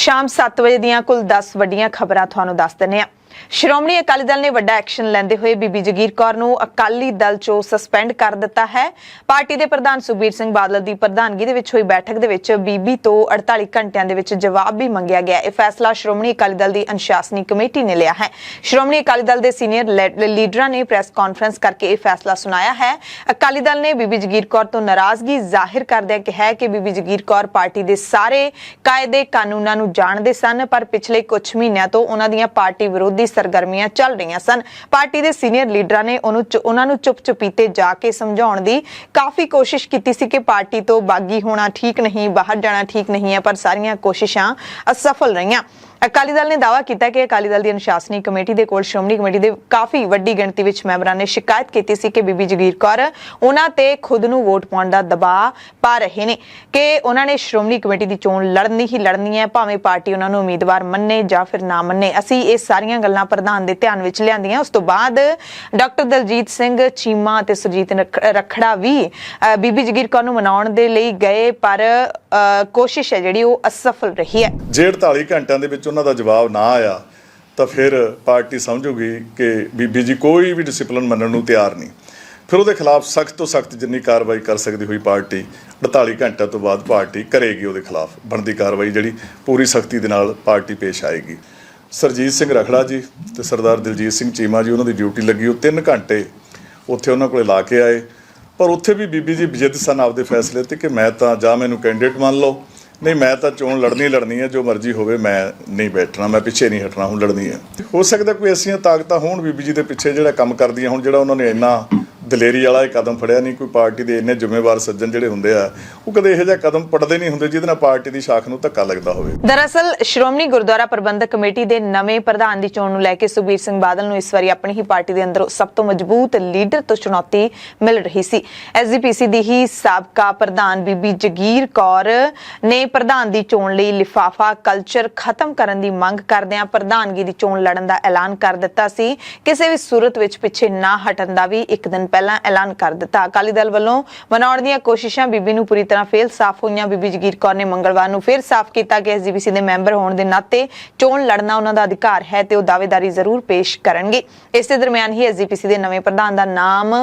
शाम 7 ਵਜੇ ਦੀਆਂ ਕੁੱਲ 10 ਵੱਡੀਆਂ ਖਬਰਾਂ ਤੁਹਾਨੂੰ ਦੱਸ ਦਿੰਦੇ ਹਾਂ। ਸ਼੍ਰੋਮਣੀ ਅਕਾਲੀ ਦਲ ਨੇ ਵੱਡਾ ਐਕਸ਼ਨ ਲੈਂਦੇ ਹੋਏ ਬੀਬੀ ਜਗੀਰ ਕੌਰ ਨੂੰ ਅਕਾਲੀ ਦਲ ਚੋਂ ਸਸਪੈਂਡ ਕਰ ਦਿੱਤਾ ਹੈ। ਪਾਰਟੀ ਦੇ ਪ੍ਰਧਾਨ ਸੁਖਬੀਰ ਸਿੰਘ ਬਾਦਲ ਦੀ ਪ੍ਰਧਾਨਗੀ ਦੇ ਵਿੱਚ ਹੋਈ ਬੈਠਕ ਦੇ ਵਿੱਚ ਬੀਬੀ ਤੋਂ 48 ਘੰਟਿਆਂ ਦੇ ਵਿੱਚ ਜਵਾਬ ਵੀ ਮੰਗਿਆ ਗਿਆ। ਇਹ ਫੈਸਲਾ ਸ਼੍ਰੋਮਣੀ ਅਕਾਲੀ ਦਲ ਦੀ ਅਨੁਸ਼ਾਸਨੀ ਕਮੇਟੀ ਨੇ ਲਿਆ ਹੈ। ਸ਼੍ਰੋਮਣੀ ਅਕਾਲੀ ਦਲ ਦੇ ਸੀਨੀਅਰ ਲੀਡਰਾਂ ਨੇ ਪ੍ਰੈਸ ਕਾਨਫਰੰਸ ਕਰਕੇ ਇਹ ਫੈਸਲਾ ਸੁਣਾਇਆ ਹੈ। ਅਕਾਲੀ ਦਲ ਨੇ ਬੀਬੀ ਜਗੀਰ ਕੌਰ ਤੋਂ ਨਾਰਾਜ਼ਗੀ ਜ਼ਾਹਿਰ ਕਰਦਿਆਂ ਕਿਹਾ ਕਿ ਬੀਬੀ ਜਗੀਰ ਕੌਰ ਪਾਰਟੀ ਦੇ ਸਾਰੇ ਕਾਇਦੇ ਕਾਨੂੰਨਾਂ ਨੂੰ ਜਾਣਦੇ ਸਨ, ਪਰ ਪਿਛਲੇ ਕੁਝ ਮਹੀਨਿਆਂ ਤੋਂ ਉਹਨਾਂ ਦੀਆਂ ਪਾਰਟੀ ਵਿਰੋਧੀ ਸਰਗਰਮੀਆਂ ਚੱਲ ਰਹੀਆਂ ਸਨ। ਪਾਰਟੀ ਦੇ ਸੀਨੀਅਰ ਲੀਡਰਾਂ ਨੇ ਉਹਨਾਂ ਨੂੰ ਚੁੱਪ-ਚੁਪੀਤੇ ਜਾ ਕੇ ਸਮਝਾਉਣ ਦੀ ਕਾਫੀ ਕੋਸ਼ਿਸ਼ ਕੀਤੀ ਸੀ ਕਿ ਪਾਰਟੀ ਤੋਂ ਬਾਗੀ ਹੋਣਾ ਠੀਕ ਨਹੀਂ, ਬਾਹਰ ਜਾਣਾ ਠੀਕ ਨਹੀਂ ਹੈ, ਪਰ ਸਾਰੀਆਂ ਕੋਸ਼ਿਸ਼ਾਂ ਅਸਫਲ ਰਹੀਆਂ। ਅਕਾਲੀ ਦਲ ਨੇ ਦਾਅਵਾ ਕੀਤਾ ਕਿ ਅਕਾਲੀ ਦਲ ਦੀ ਅਨੁਸ਼ਾਸਨੀ ਕਮੇਟੀ ਦੇ ਕੋਲ ਸ਼੍ਰੋਮਣੀ ਕਮੇਟੀ ਦੇ ਕਾਫੀ ਵੱਡੀ ਗਿਣਤੀ ਵਿੱਚ ਮੈਂਬਰਾਂ ਨੇ ਸ਼ਿਕਾਇਤ ਕੀਤੀ ਸੀ ਕਿ ਬੀਬੀ ਜਗੀਰ ਕੌਰ ਉਹਨਾਂ ਤੇ ਖੁਦ ਨੂੰ ਵੋਟ ਪਾਉਣ ਦਾ ਦਬਾਅ ਪਾ ਰਹੇ ਨੇ ਕਿ ਉਹਨਾਂ ਨੇ ਸ਼੍ਰੋਮਣੀ ਕਮੇਟੀ ਦੀ ਚੋਣ ਲੜਨੀ ਹੀ ਲੜਨੀ ਹੈ, ਭਾਵੇਂ ਪਾਰਟੀ ਉਹਨਾਂ ਨੂੰ ਉਮੀਦਵਾਰ ਮੰਨੇ ਜਾਂ ਫਿਰ ਨਾ ਮੰਨੇ। ਅਸੀਂ ਇਹ ਸਾਰੀਆਂ ਗੱਲਾਂ ਪ੍ਰਧਾਨ ਦੇ ਧਿਆਨ ਵਿੱਚ ਲਿਆਂਦੀਆਂ। ਉਸ ਤੋਂ ਬਾਅਦ ਡਾਕਟਰ ਦਲਜੀਤ ਸਿੰਘ ਚੀਮਾ ਅਤੇ ਸੁਰਜੀਤ ਰੱਖੜਾ ਵੀ ਬੀਬੀ ਜਗੀਰ ਕੌਰ ਨੂੰ ਮਨਾਉਣ ਦੇ ਲਈ ਗਏ, ਪਰ ਕੋਸ਼ਿਸ਼ ਹੈ ਜਿਹੜੀ ਉਹ ਅਸਫਲ ਰਹੀ ਹੈ। ਜੇ 48 ਘੰਟਿਆਂ ਦੇ ਵਿੱਚ ਉਹਨਾਂ ਦਾ ਜਵਾਬ ਨਾ ਆਇਆ ਤਾਂ ਫਿਰ ਪਾਰਟੀ ਸਮਝੂਗੀ ਕਿ ਬੀਬੀ ਜੀ ਕੋਈ ਵੀ ਡਿਸਪਲਿਨ ਮੰਨਣ ਨੂੰ ਤਿਆਰ ਨਹੀਂ। ਫਿਰ ਉਹਦੇ ਖਿਲਾਫ ਸਖਤ ਤੋਂ ਸਖਤ ਜਿੰਨੀ ਕਾਰਵਾਈ ਕਰ ਸਕਦੀ ਹੋਈ ਪਾਰਟੀ 48 ਘੰਟਿਆਂ ਤੋਂ ਬਾਅਦ ਪਾਰਟੀ ਕਰੇਗੀ। ਉਹਦੇ ਖਿਲਾਫ ਬਣਦੀ ਕਾਰਵਾਈ ਜਿਹੜੀ ਪੂਰੀ ਸਖਤੀ ਦੇ ਨਾਲ ਪਾਰਟੀ ਪੇਸ਼ ਆਏਗੀ। ਸੁਰਜੀਤ ਸਿੰਘ ਰੱਖੜਾ ਜੀ ਤੇ ਸਰਦਾਰ ਦਲਜੀਤ ਸਿੰਘ ਚੀਮਾ ਜੀ, ਉਹਨਾਂ ਦੀ ਡਿਊਟੀ ਲੱਗੀ, ਉਹ 3 ਘੰਟੇ ਉੱਥੇ ਉਹਨਾਂ ਕੋਲੇ ਲਾ ਕੇ ਆਏ, ਪਰ ਉੱਥੇ ਵੀ ਬੀਬੀ ਜੀ ਜਿੱਦ ਸਨ ਆਪਦੇ ਫੈਸਲੇ ਤੇ ਕਿ ਮੈਂ ਤਾਂ ਜਾਂ ਮੈਨੂੰ ਕੈਂਡੀਡੇਟ ਮੰਨ ਲਓ, ਨਹੀਂ ਮੈਂ ਤਾਂ ਚੋਣ ਲੜਨੀ ਹੈ, ਜੋ ਮਰਜ਼ੀ ਹੋਵੇ, ਮੈਂ ਨਹੀਂ ਬੈਠਣਾ, ਮੈਂ ਪਿੱਛੇ ਨਹੀਂ ਹਟਣਾ, ਹੁਣ ਲੜਨੀ ਹੈ। ਹੋ ਸਕਦਾ ਕੋਈ ਐਸੀਆਂ ਤਾਕਤਾਂ ਹੋਣ ਬੀਬੀ ਜੀ ਦੇ ਪਿੱਛੇ ਜਿਹੜਾ ਕੰਮ ਕਰਦੀਆਂ ਹੁਣ, ਜਿਹੜਾ ਉਹਨਾਂ ਨੇ ਇੰਨਾ ਦਲੇਰੀ ਵਾਲਾ ਇਹ ਕਦਮ ਫੜਿਆ ਨਹੀਂ। ਕੋਈ ਪਾਰਟੀ ਦੇ ਇੰਨੇ ਜ਼ਿੰਮੇਵਾਰ ਸੱਜਣ ਜਿਹੜੇ ਹੁੰਦੇ ਆ ਉਹ ਕਦੇ ਇਹੋ ਜਿਹਾ ਕਦਮ ਪੜਦੇ ਨਹੀਂ ਹੁੰਦੇ ਜਿਹਦੇ ਨਾਲ ਪਾਰਟੀ ਦੀ ਸ਼ਾਖ ਨੂੰ ਧੱਕਾ ਲੱਗਦਾ ਹੋਵੇ। ਦਰਅਸਲ ਸ਼੍ਰੋਮਣੀ ਗੁਰਦੁਆਰਾ ਪ੍ਰਬੰਧਕ ਕਮੇਟੀ ਦੇ ਨਵੇਂ ਪ੍ਰਧਾਨ ਦੀ ਚੋਣ ਨੂੰ ਲੈ ਕੇ ਸੁਖਬੀਰ ਸਿੰਘ ਬਾਦਲ ਨੂੰ ਇਸ ਵਾਰੀ ਆਪਣੀ ਹੀ ਪਾਰਟੀ ਦੇ ਅੰਦਰ ਸਭ ਤੋਂ ਮਜ਼ਬੂਤ ਲੀਡਰ ਤੋਂ ਚੁਣੌਤੀ ਮਿਲ ਰਹੀ ਸੀ। ਐਸਜੀਪੀਸੀ ਦੀ ਹੀ ਸਾਬਕਾ ਪ੍ਰਧਾਨ ਬੀਬੀ ਜਗੀਰ ਕੌਰ ਨੇ ਪ੍ਰਧਾਨ ਦੀ ਚੋਣ ਲਈ ਲਿਫਾਫਾ ਕਲਚਰ ਖਤਮ ਕਰਨ ਦੀ ਮੰਗ ਕਰਦਿਆਂ ਪ੍ਰਧਾਨਗੀ ਦੀ ਚੋਣ ਲੜਨ ਦਾ ਐਲਾਨ ਕਰ ਦਿੱਤਾ ਸੀ। ਕਿਸੇ ਵੀ ਸੂਰਤ ਵਿੱਚ ਪਿੱਛੇ ਨਾ ਹਟਣ ਦਾ ਵੀ ਇੱਕ ਦਿਨ ਪਹਿਲਾਂ ਐਲਾਨ ਕਰ ਦਿੱਤਾ। ਅਕਾਲੀ ਦਲ ਵੱਲੋਂ ਮਨਾਉਣ ਦੀਆਂ ਕੋਸ਼ਿਸ਼ਾਂ ਬੀਬੀ ਨੂੰ ਪੂਰੀ ਤਰ੍ਹਾਂ ਫੇਲ ਸਾਫ਼ ਹੋਈਆਂ। ਬੀਬੀ ਜਗੀਰ ਕੌਰ ਨੇ ਮੰਗਲਵਾਰ ਨੂੰ ਫਿਰ ਸਾਫ਼ ਕੀਤਾ ਕਿ ਐਸਜੀਪੀਸੀ ਦੇ ਮੈਂਬਰ ਹੋਣ ਦੇ ਨਾਤੇ ਚੋਣ ਲੜਨਾ ਉਹਨਾਂ ਦਾ ਅਧਿਕਾਰ ਹੈ ਤੇ ਉਹ ਦਾਅਵੇਦਾਰੀ ਜ਼ਰੂਰ ਪੇਸ਼ ਕਰਨਗੇ। ਇਸ ਦੇ ਦਰਮਿਆਨ ਹੀ ਐਸਜੀਪੀਸੀ ਦੇ ਨਵੇਂ ਪ੍ਰਧਾਨ ਦਾ ਨਾਮ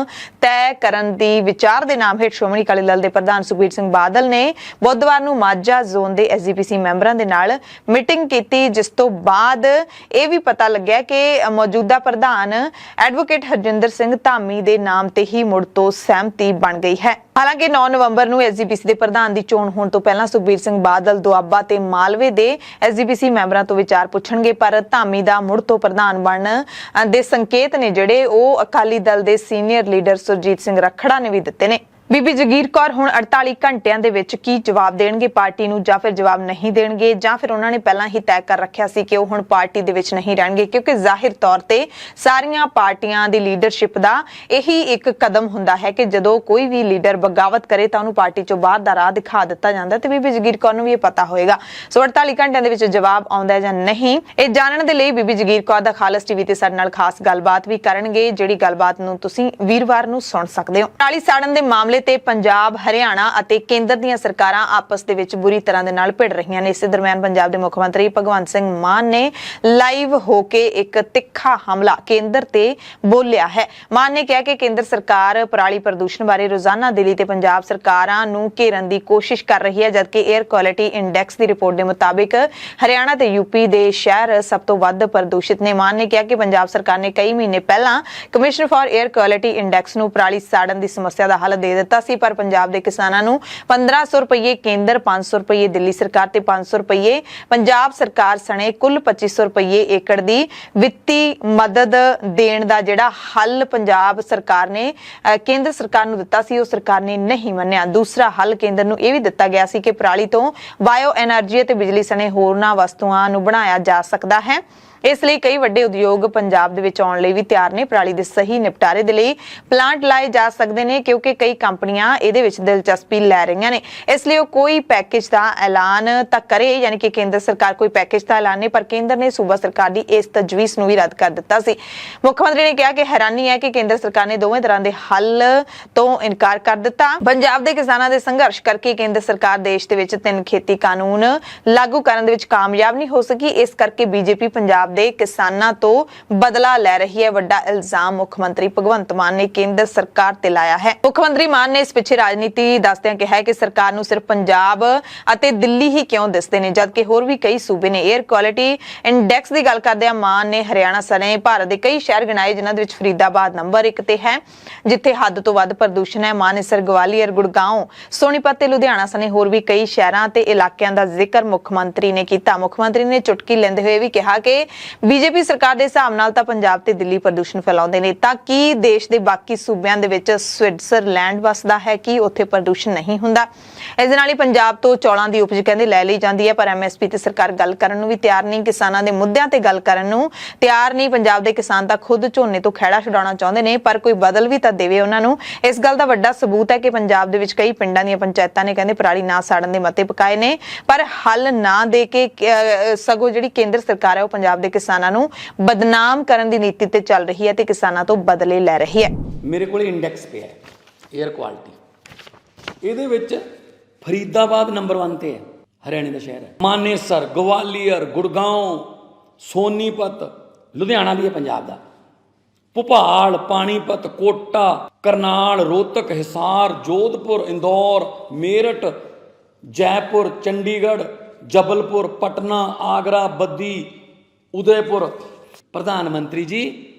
ਤੈਅ ਕਰਨ ਦੀ ਵਿਚਾਰ ਦੇ ਨਾਮ ਹੇਠ ਸ਼੍ਰੋਮਣੀ ਅਕਾਲੀ ਦਲ ਦੇ ਪ੍ਰਧਾਨ ਸੁਖਬੀਰ ਸਿੰਘ ਬਾਦਲ ਨੇ ਬੁੱਧਵਾਰ ਨੂੰ ਮਾਝਾ ਜ਼ੋਨ ਦੇ ਐਸਜੀਪੀਸੀ ਮੈਂਬਰਾਂ ਦੇ ਨਾਲ ਮੀਟਿੰਗ ਕੀਤੀ, ਜਿਸ ਤੋਂ ਬਾਅਦ ਇਹ ਵੀ ਪਤਾ ਲੱਗਿਆ ਕਿ ਮੌਜੂਦਾ ਪ੍ਰਧਾਨ ਐਡਵੋਕੇਟ ਹਰਜਿੰਦਰ ਸਿੰਘ ਧਾਮੀ ਦੇ ਨਾਮ ਤੇ ਹੀ ਮੁੜ ਤੋਂ ਸਹਿਮਤੀ ਬਣ ਗਈ ਹੈ। ਹਾਲਾਂਕਿ 9 ਨਵੰਬਰ ਨੂੰ ਐਸਜੀਪੀਸੀ ਦੇ ਪ੍ਰਧਾਨ ਦੀ ਚੋਣ ਹੋਣ ਤੋਂ ਪਹਿਲਾਂ ਸੁਖਬੀਰ ਸਿੰਘ ਬਾਦਲ ਦੁਆਬਾ ਤੇ ਮਾਲਵੇ ਦੇ ਐਸਜੀਪੀਸੀ ਮੈਂਬਰਾਂ ਤੋਂ ਵਿਚਾਰ ਪੁੱਛਣਗੇ, ਪਰ ਧਾਮੀ ਦਾ ਮੁੜ ਤੋਂ ਪ੍ਰਧਾਨ ਬਣਨ ਦੇ ਸੰਕੇਤ ਨੇ ਜਿਹੜੇ ਉਹ ਅਕਾਲੀ ਦਲ ਦੇ ਸੀਨੀਅਰ ਲੀਡਰ ਸੁਰਜੀਤ ਸਿੰਘ ਰੱਖੜਾ ਨੇ ਵੀ ਦਿੱਤੇ ਨੇ। ਬੀਬੀ ਜਗੀਰ ਕੌਰ ਹੁਣ 48 ਘੰਟਿਆਂ ਦੇ ਵਿੱਚ ਕੀ ਜਵਾਬ ਦੇਣਗੇ ਪਾਰਟੀ ਨੂੰ, ਜਾਂ ਫਿਰ ਜਵਾਬ ਨਹੀਂ ਦੇਣਗੇ, ਜਾਂ ਫਿਰ ਉਹਨਾਂ ਨੇ ਪਹਿਲਾਂ ਹੀ ਤੈਅ ਕਰ ਰੱਖਿਆ ਸੀ ਕਿ ਉਹ ਹੁਣ ਪਾਰਟੀ ਦੇ ਵਿੱਚ ਨਹੀਂ ਰਹਿਣਗੇ, ਕਿਉਂਕਿ ਜ਼ਾਹਿਰ ਤੌਰ ਤੇ ਸਾਰੀਆਂ ਪਾਰਟੀਆਂ ਦੀ ਲੀਡਰਸ਼ਿਪ ਦਾ ਇਹੀ ਇੱਕ ਕਦਮ ਹੁੰਦਾ ਹੈ ਕਿ ਜਦੋਂ ਕੋਈ ਵੀ ਲੀਡਰ ਬਗਾਵਤ ਕਰੇ ਤਾਂ ਉਹਨੂੰ ਪਾਰਟੀ ਚੋਂ ਬਾਹਰ ਦਾ ਰਾਹ ਦਿਖਾ ਦਿੱਤਾ ਜਾਂਦਾ ਤੇ ਬੀਬੀ ਜਗੀਰ ਕੌਰ ਨੂੰ ਵੀ ਇਹ ਪਤਾ ਹੋਏਗਾ। ਸੋ 48 ਘੰਟਿਆਂ ਦੇ ਵਿੱਚ ਜਵਾਬ ਆਉਂਦਾ ਜਾਂ ਨਹੀਂ, ਇਹ ਜਾਣਨ ਦੇ ਲਈ ਬੀਬੀ ਜਗੀਰ ਕੌਰ ਦਾ ਖਾਲਸ ਟੀਵੀ ਤੇ ਸਾਡੇ ਨਾਲ ਖਾਸ ਗੱਲਬਾਤ ਵੀ ਕਰਨਗੇ, ਜਿਹੜੀ ਗੱਲਬਾਤ ਨੂੰ ਤੁਸੀਂ ਵੀਰਵਾਰ ਨੂੰ ਸੁਣ ਸਕਦੇ ਹੋ। ਪਰਾਲੀ ਸਾੜਨ ਦੇ ਮਾਮਲੇ ਤੇ ਪੰਜਾਬ, ਹਰਿਆਣਾ ਅਤੇ ਕੇਂਦਰ ਦੀਆਂ ਸਰਕਾਰਾਂ ਆਪਸ ਦੇ ਵਿੱਚ ਬੁਰੀ ਤਰ੍ਹਾਂ ਦੇ ਨਾਲ ਭਿੜ ਰਹੀਆਂ ਨੇ। ਇਸੇ ਦਰਮਿਆਨ ਪੰਜਾਬ ਦੇ ਮੁੱਖ ਮੰਤਰੀ ਭਗਵੰਤ ਸਿੰਘ ਮਾਨ ਨੇ ਲਾਈਵ ਹੋ ਕੇ ਇੱਕ ਤਿੱਖਾ ਹਮਲਾ ਕੇਂਦਰ ਤੇ ਬੋਲਿਆ ਹੈ। ਮਾਨ ਨੇ ਕਿਹਾ ਕਿ ਕੇਂਦਰ ਸਰਕਾਰ ਪਰਾਲੀ ਪ੍ਰਦੂਸ਼ਣ ਬਾਰੇ ਰੋਜ਼ਾਨਾ ਦਿੱਲੀ ਤੇ ਪੰਜਾਬ ਸਰਕਾਰਾਂ ਨੂੰ ਘੇਰਨ ਦੀ ਕੋਸ਼ਿਸ਼ ਕਰ ਰਹੀ ਹੈ, ਜਦਕਿ 에ਅਰ ਕੁਆਲਿਟੀ ਇੰਡੈਕਸ ਦੀ ਰਿਪੋਰਟ ਦੇ ਮੁਤਾਬਿਕ ਹਰਿਆਣਾ ਤੇ ਯੂਪੀ ਦੇ ਸ਼ਹਿਰ ਸਭ ਤੋਂ ਵੱਧ ਪ੍ਰਦੂਸ਼ਿਤ ਨੇ। ਮਾਨ ਨੇ ਕਿਹਾ ਕਿ ਪੰਜਾਬ ਸਰਕਾਰ ਨੇ ਕਈ ਮਹੀਨੇ ਪਹਿਲਾਂ commission for air quality index ਨੂੰ ਪਰਾਲੀ ਸਾੜਨ ਦੀ ਸਮੱਸਿਆ ਦਾ ਹੱਲ ਦੇ ਦਿੱਤਾ ਸੀ, ਪਰ ਪੰਜਾਬ ਦੇ ਕਿਸਾਨਾਂ ਨੂੰ 1500 ਰੁਪਏ ਕੇਂਦਰ, 500 ਰੁਪਏ ਦਿੱਲੀ ਸਰਕਾਰ ਤੇ 500 ਰੁਪਏ ਪੰਜਾਬ ਸਰਕਾਰ ਸਣੇ ਕੁੱਲ 2500 ਰੁਪਏ ਏਕੜ ਦੀ ਵਿੱਤੀ ਮਦਦ ਦੇਣ ਦਾ ਜਿਹੜਾ ਹੱਲ ਪੰਜਾਬ ਸਰਕਾਰ ਨੇ ਕੇਂਦਰ ਸਰਕਾਰ ਨੂੰ ਦਿੱਤਾ ਸੀ, ਉਹ ਸਰਕਾਰ ਨੇ ਨਹੀਂ ਮੰਨਿਆ। ਦੂਸਰਾ ਹੱਲ ਕੇਂਦਰ ਨੂੰ ਇਹ ਵੀ ਦਿੱਤਾ ਗਿਆ ਸੀ ਕਿ ਪਰਾਲੀ ਤੋਂ ਬਾਇਓ ਐਨਰਜੀ ਅਤੇ ਬਿਜਲੀ ਸਣੇ ਹੋਰਨਾਂ ਵਸਤੂਆਂ ਨੂੰ ਬਣਾਇਆ ਜਾ ਸਕਦਾ ਹੈ। ਇਸ ਲਈ ਕਈ ਵੱਡੇ ਉਦਯੋਗ ਪੰਜਾਬ ਦੇ ਵਿੱਚ ਆਉਣ ਲਈ ਵੀ ਤਿਆਰ ਨੇ। ਪਰਾਲੀ ਦੇ ਸਹੀ ਨਿਪਟਾਰੇ ਦੇ ਲਈ ਪਲਾਂਟ ਲਾਏ ਜਾ ਸਕਦੇ ਨੇ, ਕਿਉਂਕਿ ਕਈ ਕੰਪਨੀਆਂ ਇਹਦੇ ਵਿੱਚ ਦਿਲਚਸਪੀ ਲੈ ਰਹੀਆਂ ਨੇ। ਇਸ ਲਈ ਉਹ ਕੋਈ ਪੈਕੇਜ ਦਾ ਐਲਾਨ ਤਾਂ ਕਰੇ, ਯਾਨੀ ਕਿ ਕੇਂਦਰ ਸਰਕਾਰ ਕੋਈ ਪੈਕੇਜ ਦਾ ਐਲਾਨ ਨਹੀਂ, ਪਰ ਕੇਂਦਰ ਨੇ ਸੂਬਾ ਸਰਕਾਰ ਦੀ ਇਸ ਤਜਵੀਜ਼ ਨੂੰ ਵੀ ਰੱਦ ਕਰ ਦਿੱਤਾ ਸੀ। ਮੁੱਖ ਮੰਤਰੀ ਨੇ ਕਿਹਾ ਕਿ ਹੈਰਾਨੀ ਹੈ ਕਿ ਕੇਂਦਰ ਸਰਕਾਰ ਨੇ ਦੋਵੇਂ ਤਰ੍ਹਾਂ ਦੇ ਹੱਲ ਤੋਂ ਇਨਕਾਰ ਕਰ ਦਿੱਤਾ। ਪੰਜਾਬ ਦੇ ਕਿਸਾਨਾਂ ਦੇ ਸੰਘਰਸ਼ ਕਰਕੇ ਕੇਂਦਰ ਸਰਕਾਰ ਦੇਸ਼ ਦੇ ਵਿੱਚ 3 ਖੇਤੀ ਕਾਨੂੰਨ ਲਾਗੂ ਕਰਨ ਦੇ ਵਿੱਚ ਕਾਮਯਾਬ ਨਹੀਂ ਹੋ ਸਕੀ। ਇਸ ਕਰਕੇ ਬੀਜੇਪੀ ਪੰਜਾਬ ਦੇ ਕਿਸਾਨਾਂ ਤੋਂ ਬਦਲਾ ਲੈ ਰਹੀ ਹੈ। ਵੱਡਾ ਇਲਜ਼ਾਮ ਮੁੱਖ ਮੰਤਰੀ ਭਗਵੰਤ ਮਾਨ ਨੇ ਕੇਂਦਰ ਸਰਕਾਰ ਤੇ ਲਾਇਆ ਹੈ। ਮੁੱਖ ਮੰਤਰੀ ਮਾਨ ਨੇ ਇਸ ਪਿੱਛੇ ਰਾਜਨੀਤੀ ਦੱਸਦਿਆਂ ਕਿਹਾ ਹੈ ਕਿ ਸਰਕਾਰ ਨੂੰ ਸਿਰਫ ਪੰਜਾਬ ਅਤੇ ਦਿੱਲੀ ਹੀ ਕਿਉਂ ਦਿਸਦੇ ਨੇ, ਜਦਕਿ ਹੋਰ ਵੀ ਕਈ ਸੂਬੇ ਨੇ। 에ਅਰ ਕੁਆਲਿਟੀ ਇੰਡੈਕਸ ਦੀ ਗੱਲ ਕਰਦਿਆਂ ਮਾਨ ਨੇ ਹਰਿਆਣਾ ਸਣੇ ਭਾਰਤ ਦੇ ਕਈ ਸ਼ਹਿਰ ਗਿਣਾਏ, ਜਿਨ੍ਹਾਂ ਦੇ ਵਿੱਚ ਫਰੀਦਾਬਾਦ ਨੰਬਰ 1 ਤੇ ਹੈ, ਜਿੱਥੇ ਹੱਦ ਤੋਂ ਵੱਧ ਪ੍ਰਦੂਸ਼ਣ ਹੈ। ਮਾਨੇਸਰ, ਗਵਾਲੀਅਰ, ਗੁੜਗਾਉਂ, ਸੋਨੀਪਤ ਤੇ ਲੁਧਿਆਣਾ ਸਣੇ ਹੋਰ ਵੀ ਕਈ ਸ਼ਹਿਰਾਂ ਤੇ ਇਲਾਕਿਆਂ ਦਾ ਜ਼ਿਕਰ ਮੁੱਖ ਮੰਤਰੀ ਨੇ ਕੀਤਾ। ਮੁੱਖ ਮੰਤਰੀ ਨੇ ਚੁਟਕੀ ਲੈਂਦੇ ਹੋਏ ਵੀ ਕਿਹਾ ਕਿ ਬੀਜੇਪੀ ਸਰਕਾਰ ਦੇ ਹਿਸਾਬ ਨਾਲ ਤਾਂ ਪੰਜਾਬ ਤੇ ਦਿੱਲੀ ਪ੍ਰਦੂਸ਼ਣ ਫੈਲਾਉਂਦੇ ਨੇ, ਤਾਂ ਕੀ ਦੇਸ਼ ਦੇ ਬਾਕੀ ਸੂਬਿਆਂ ਦੇ ਵਿੱਚ ਸਵਿਟਜ਼ਰਲੈਂਡ ਵਸਦਾ ਹੈ ਕਿ ਉੱਥੇ ਪ੍ਰਦੂਸ਼ਣ ਨਹੀਂ ਹੁੰਦਾ। ਇਸ ਦੇ ਨਾਲ ਹੀ ਪੰਜਾਬ ਤੋਂ ਚੌਲਾਂ ਦੀ ਉਪਜ ਕਹਿੰਦੇ ਲੈ ਲਈ ਜਾਂਦੀ ਹੈ, ਪਰ ਐਮਐਸਪੀ ਤੇ ਸਰਕਾਰ ਗੱਲ ਕਰਨ ਨੂੰ ਵੀ ਤਿਆਰ ਨਹੀਂ, ਕਿਸਾਨਾਂ ਦੇ ਮੁੱਦਿਆਂ ਤੇ ਗੱਲ ਕਰਨ ਨੂੰ ਤਿਆਰ ਨਹੀਂ। ਪੰਜਾਬ ਦੇ ਕਿਸਾਨ ਤਾਂ ਖੁਦ ਝੋਨੇ ਤੋਂ ਖਹਿੜਾ ਛੁਡਾਉਣਾ ਚਾਹੁੰਦੇ ਨੇ, ਪਰ ਕੋਈ ਬਦਲ ਵੀ ਤਾਂ ਦੇਵੇ ਉਹਨਾਂ ਨੂੰ। ਇਸ ਗੱਲ ਦਾ ਵੱਡਾ ਸਬੂਤ ਹੈ ਕਿ ਪੰਜਾਬ ਦੇ ਵਿੱਚ ਕਈ ਪਿੰਡਾਂ ਦੀਆਂ ਪੰਚਾਇਤਾਂ ਨੇ ਕਹਿੰਦੇ ਪਰਾਲੀ ਨਾ ਸਾੜਨ ਦੇ ਮਤੇ ਪਕਾਏ ਨੇ, ਪਰ ਹੱਲ ਨਾ ਦੇ ਕੇ ਸਗੋਂ ਜਿਹੜੀ ਕੇਂਦਰ ਸਰਕਾਰ ਹੈ ਉਹ ਪੰਜਾਬ ਦੇ ਕਿਸਾਨਾਂ ਨੂੰ ਬਦਨਾਮ ਕਰਨ ਦੀ ਨੀਤੀ ਤੇ ਚੱਲ ਰਹੀ ਹੈ ਤੇ ਕਿਸਾਨਾਂ ਤੋਂ ਬਦਲੇ ਲੈ ਰਹੀ ਹੈ। ਮੇਰੇ ਕੋਲ ਇੰਡੈਕਸ ਪਿਆ ਹੈ 에ਅਰ ਕੁਆਲਿਟੀ, ਇਹਦੇ ਵਿੱਚ ਫਰੀਦਾਬਾਦ ਨੰਬਰ 1 ਤੇ ਹੈ, ਹਰਿਆਣੇ ਦਾ ਸ਼ਹਿਰ ਹੈ। ਮਾਨੇਸਰ, ਗਵਾਲੀਅਰ, ਗੁੜਗਾਉਂ, ਸੋਨੀਪਤ, ਲੁਧਿਆਣਾ ਵੀ ਹੈ ਪੰਜਾਬ ਦਾ, ਭੋਪਾਲ, ਪਾਣੀਪਤ, ਕੋਟਾ, ਕਰਨਾਲ, ਰੋਹਤਕ, ਹਿਸਾਰ, ਜੋਧਪੁਰ, ਇੰਦੌਰ, ਮੇਰਠ, ਜੈਪੁਰ, ਚੰਡੀਗੜ੍ਹ, ਜਬਲਪੁਰ, ਪਟਨਾ, ਆਗਰਾ, ਬੱਦੀ, ਉਦੈਪੁਰ। ਪ੍ਰਧਾਨ ਮੰਤਰੀ ਜੀ,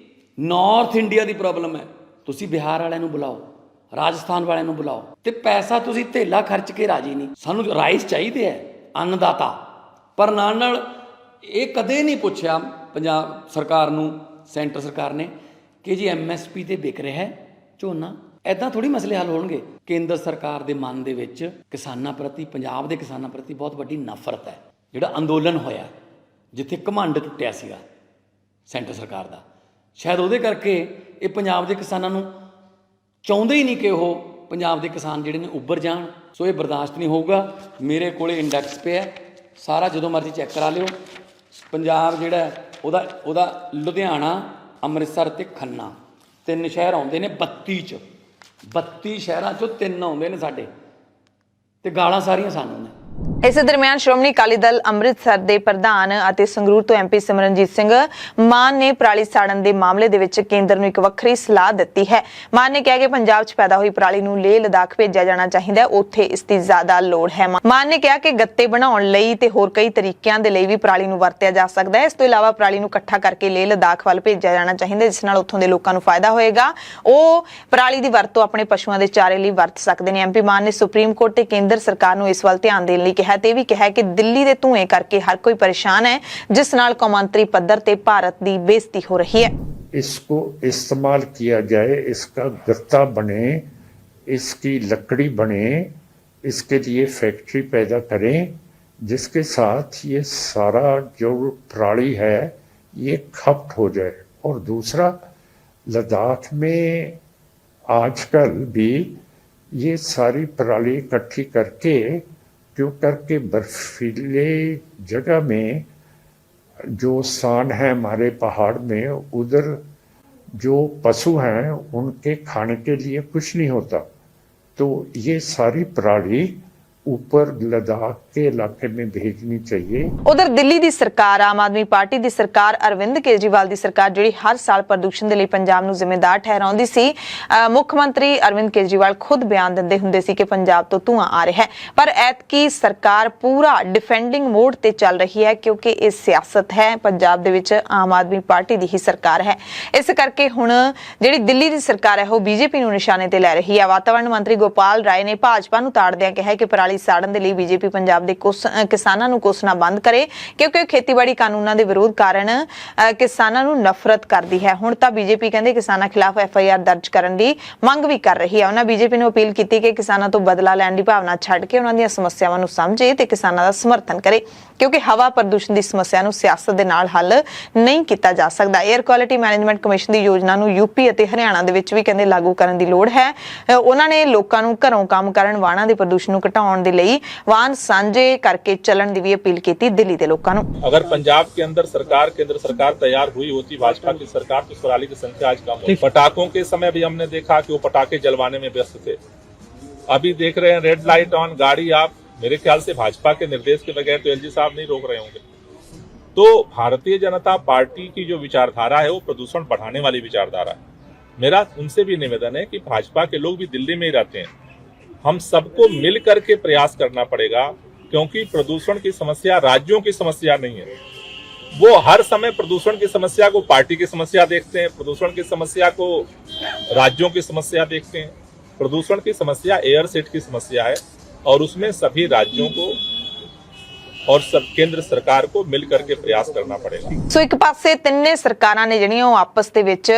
ਨਾਰਥ ਇੰਡੀਆ ਦੀ ਪ੍ਰੋਬਲਮ ਹੈ, ਤੁਸੀਂ ਬਿਹਾਰ ਵਾਲਿਆਂ ਨੂੰ ਬੁਲਾਓ, ਰਾਜਸਥਾਨ ਵਾਲਿਆਂ ਨੂੰ ਬੁਲਾਓ, ਤੇ ਪੈਸਾ ਤੁਸੀਂ ਧੇਲਾ ਖਰਚ ਕੇ ਰਾਜੀ ਨਹੀਂ। ਸਾਨੂੰ ਰਾਈਸ ਚਾਹੀਦੇ ਹੈ, ਅੰਨਦਾਤਾ, ਪਰ ਨਾਲ ਇਹ ਕਦੇ ਨਹੀਂ ਪੁੱਛਿਆ ਪੰਜਾਬ ਸਰਕਾਰ ਨੂੰ, ਸੈਂਟਰ ਸਰਕਾਰ ਨੇ, ਕਿ ਜੀ ਐਮਐਸਪੀ ਤੇ ਵਿਕ ਰਿਹਾ ਹੈ ਝੋਨਾ। ਐਦਾਂ ਥੋੜੀ ਮਸਲੇ ਹੱਲ ਹੋਣਗੇ। ਕੇਂਦਰ ਸਰਕਾਰ ਦੇ ਮਨ ਦੇ ਵਿੱਚ ਕਿਸਾਨਾਂ ਪ੍ਰਤੀ, ਪੰਜਾਬ ਦੇ ਕਿਸਾਨਾਂ ਪ੍ਰਤੀ ਬਹੁਤ ਵੱਡੀ ਨਫ਼ਰਤ ਹੈ। ਜਿਹੜਾ ਅੰਦੋਲਨ ਹੋਇਆ, ਜਿੱਥੇ ਘਮੰਡ ਟੁੱਟਿਆ ਸੀਗਾ ਸੈਂਟਰ ਸਰਕਾਰ ਦਾ, ਸ਼ਾਇਦ ਉਹਦੇ ਕਰਕੇ ਇਹ ਪੰਜਾਬ ਦੇ ਕਿਸਾਨਾਂ ਨੂੰ ਚਾਹੁੰਦੇ ਹੀ ਨਹੀਂ ਕਿ ਉਹ ਪੰਜਾਬ ਦੇ ਕਿਸਾਨ ਜਿਹੜੇ ਨੇ ਉੱਭਰ ਜਾਣ। ਸੋ ਇਹ ਬਰਦਾਸ਼ਤ ਨਹੀਂ ਹੋਊਗਾ। ਮੇਰੇ ਕੋਲੇ ਇੰਡੈਕਸ ਪਿਆ ਸਾਰਾ, ਜਦੋਂ ਮਰਜ਼ੀ ਚੈੱਕ ਕਰਾ ਲਿਓ। ਪੰਜਾਬ ਜਿਹੜਾ ਉਹਦਾ ਲੁਧਿਆਣਾ, ਅੰਮ੍ਰਿਤਸਰ ਤੇ ਖੰਨਾ 3 ਸ਼ਹਿਰ ਆਉਂਦੇ ਨੇ 32 ਸ਼ਹਿਰਾਂ ਚੋਂ 3 ਆਉਂਦੇ ਨੇ ਸਾਡੇ, ਤੇ ਗਾਲਾਂ ਸਾਰੀਆਂ ਸਾਨੂੰ ਨੇ। ਇਸੇ ਦਰਮਿਆਨ ਸ਼੍ਰੋਮਣੀ ਅਕਾਲੀ ਦਲ ਅੰਮ੍ਰਿਤਸਰ ਦੇ ਪ੍ਰਧਾਨ ਅਤੇ ਸੰਗਰੂਰ ਤੋਂ ਐਮਪੀ ਸਿਮਰਨਜੀਤ ਸਿੰਘ ਮਾਨ ਨੇ ਪਰਾਲੀ ਸਾੜਨ ਦੇ ਮਾਮਲੇ ਦੇ ਵਿੱਚ ਕੇਂਦਰ ਨੂੰ ਇੱਕ ਵੱਖਰੀ ਸਲਾਹ ਦਿੱਤੀ ਹੈ। ਮਾਨ ਨੇ ਕਿਹਾ ਕਿ ਪੰਜਾਬ 'ਚ ਪੈਦਾ ਹੋਈ ਪਰਾਲੀ ਨੂੰ ਲੇਹ ਲਦਾਖ ਭੇਜਿਆ ਜਾਣਾ ਚਾਹੀਦਾ ਹੈ, ਉੱਥੇ ਇਸ ਦੀ ਜ਼ਿਆਦਾ ਲੋੜ ਹੈ। ਮਾਨ ਨੇ ਕਿਹਾ ਕਿ ਗੱਤੇ ਬਣਾਉਣ ਲਈ ਤੇ ਹੋਰ ਕਈ ਤਰੀਕਿਆਂ ਦੇ ਲਈ ਵੀ ਪਰਾਲੀ ਨੂੰ ਵਰਤਿਆ ਜਾ ਸਕਦਾ ਹੈ। ਇਸ ਤੋਂ ਇਲਾਵਾ ਪਰਾਲੀ ਨੂੰ ਇਕੱਠਾ ਕਰਕੇ ਲੇਹ ਲਦਾਖ ਵੱਲ ਭੇਜਿਆ ਜਾਣਾ ਚਾਹੀਦਾ, ਜਿਸ ਨਾਲ ਉੱਥੋਂ ਦੇ ਲੋਕਾਂ ਨੂੰ ਫਾਇਦਾ ਹੋਏਗਾ। ਉਹ ਪਰਾਲੀ ਦੀ ਵਰਤੋਂ ਆਪਣੇ ਪਸ਼ੂਆਂ ਦੇ ਚਾਰੇ ਲਈ ਵਰਤ ਸਕਦੇ ਨੇ। ਐਮਪੀ ਮਾਨ ਨੇ ਸੁਪਰੀਮ ਕੋਰਟ ਤੇ ਕੇਂਦਰ ਸਰਕਾਰ ਨੂੰ ਇਸ ਵੱਲ ਧਿਆਨ ਦੇਣ ਲਈ ਕਿਹਾ ਤੇ ਵੀ ਕਿਹਾ ਕਿ ਦਿੱਲੀ ਦੇ ਧੂਏ ਕਰਕੇ ਹਰ ਕੋਈ परेशान है, जिस नाल कौमांतरी पद्धर ते भारत की बेइज्जती हो रही है। इसको इस्तेमाल किया जाए, इसका गत्ता बने, इसकी लकड़ी बने, इसके लिए फैक्ट्री पैदा करें, जिसके साथ ये सारा जो पराली है ये खपत हो जाए। और दूसरा, लद्दाख में आजकल भी ये सारी पराली इकट्ठी करके क्यों करके बर्फीले जगह में जो स्थान है हमारे पहाड़ में, उधर जो पशु हैं उनके खाने के लिए कुछ नहीं होता, तो ये सारी पराली ऊपर लद्दाख के इलाके में भेजनी चाहिए। उधर दिल्ली दी सरकार, आम आदमी पार्टी दी सरकार, अरविंद केजरीवाल दी सरकार जिहड़ी हर साल प्रदूषण दे लई पंजाब नूं जिम्मेदार ठहराउंदी सी। मुख मंत्री अरविंद केजरीवाल खुद बयान दिंदे हुंदे सी कि पंजाब तो धुआं आ रहा है, पर ऐतकी सरकार पूरा डिफेंडिंग मोड ते चल रही है, क्योंकि ये सियासत है। पंजाब दे विच आम आदमी पार्टी दी ही सरकार है, इस करके हुण जिहड़ी दिल्ली दी सरकार है वो बीजेपी नूं निशाने ते लै रही है। वातावरण मंत्री गोपाल राय ने भाजपा नूं ताड़दिआं कहा कि पराली ਸਾੜਨ ਦੇ ਲਈ ਬੀਜੇਪੀ ਪੰਜਾਬ ਦੇ ਕਿਸਾਨਾਂ ਨੂੰ ਕੋਸਣਾ ਬੰਦ ਕਰੇ, ਕਿਉਂਕਿ ਖੇਤੀਬਾੜੀ ਕਾਨੂੰਨਾਂ ਦੇ ਵਿਰੋਧ ਕਾਰਨ ਕਿਸਾਨਾਂ ਨੂੰ ਨਫ਼ਰਤ ਕਰਦੀ ਹੈ। ਹੁਣ ਤਾਂ ਬੀਜੇਪੀ ਕਹਿੰਦੇ ਕਿਸਾਨਾਂ ਖਿਲਾਫ FIR ਦਰਜ ਕਰਨ ਦੀ ਮੰਗ ਵੀ ਕਰ ਰਹੀ ਹੈ। ਉਹਨਾਂ ਬੀਜੇਪੀ ਨੂੰ ਅਪੀਲ ਕੀਤੀ ਕਿ ਕਿਸਾਨਾਂ ਤੋਂ ਬਦਲਾ ਲੈਣ ਦੀ ਭਾਵਨਾ ਛੱਡ ਕੇ ਉਹਨਾਂ ਦੀਆਂ ਸਮੱਸਿਆਵਾਂ ਨੂੰ ਸਮਝੇ ਤੇ ਕਿਸਾਨਾਂ ਦਾ ਸਮਰਥਨ ਕਰੇ, ਕਿਉਂਕਿ ਹਵਾ ਪ੍ਰਦੂਸ਼ਣ ਦੀ ਸਮੱਸਿਆ ਨੂੰ ਸਿਆਸਤ ਦੇ ਨਾਲ ਹੱਲ ਨਹੀਂ ਕੀਤਾ ਜਾ ਸਕਦਾ। 에ਅਰ ਕੁਆਲਿਟੀ ਮੈਨੇਜਮੈਂਟ ਕਮਿਸ਼ਨ ਦੀ ਯੋਜਨਾ ਨੂੰ ਯੂਪੀ ਅਤੇ ਹਰਿਆਣਾ ਦੇ ਵਿੱਚ ਵੀ ਕਹਿੰਦੇ ਲਾਗੂ ਕਰਨ ਦੀ ਲੋੜ ਹੈ। ਉਹਨਾਂ ਨੇ ਲੋਕਾਂ ਨੂੰ ਘਰੋਂ ਕੰਮ ਕਰਨ, ਵਾਹਨਾਂ ਦੇ ਪ੍ਰਦੂਸ਼ਣ ਨੂੰ ਘਟਾਉਣ ਦੇ ਲਈ ਵਾਹਨ ਸਾਂਝੇ ਕਰਕੇ ਚੱਲਣ ਦੀ ਵੀ ਅਪੀਲ ਕੀਤੀ ਦਿੱਲੀ ਦੇ ਲੋਕਾਂ ਨੂੰ। अगर पंजाब के अंदर सरकार, केंद्र सरकार तैयार हुई होती भाजपा की सरकार, तो पराली की संख्या आज कम होती। पटाखों के समय भी हमने देखा कि वो पटाखे जलवाने में व्यस्त थे। अभी देख रहे हैं रेड लाइट ऑन, गाड़ी आप, मेरे ख्याल से भाजपा के निर्देश के बगैर तो LG साहब नहीं रोक रहे होंगे। तो भारतीय जनता पार्टी की जो विचारधारा है वो प्रदूषण बढ़ाने वाली विचारधारा है। मेरा उनसे भी निवेदन है कि भाजपा के लोग भी दिल्ली में ही रहते हैं, हम सबको मिल करके प्रयास करना पड़ेगा, क्योंकि प्रदूषण की समस्या राज्यों की समस्या नहीं है। वो हर समय प्रदूषण की समस्या को पार्टी की समस्या देखते हैं, प्रदूषण की समस्या को राज्यों की समस्या देखते हैं। प्रदूषण की समस्या एयरसेट की समस्या है और उसमें सभी राज्यों को और सब केंद्र सरकार को मिल करके प्रयास करना पड़ेगा। ਸੋ ਇੱਕ ਪਾਸੇ ਤਿੰਨੇ ਸਰਕਾਰਾਂ ਨੇ ਜਿਹੜੀਆਂ ਉਹ ਆਪਸ ਦੇ ਵਿੱਚ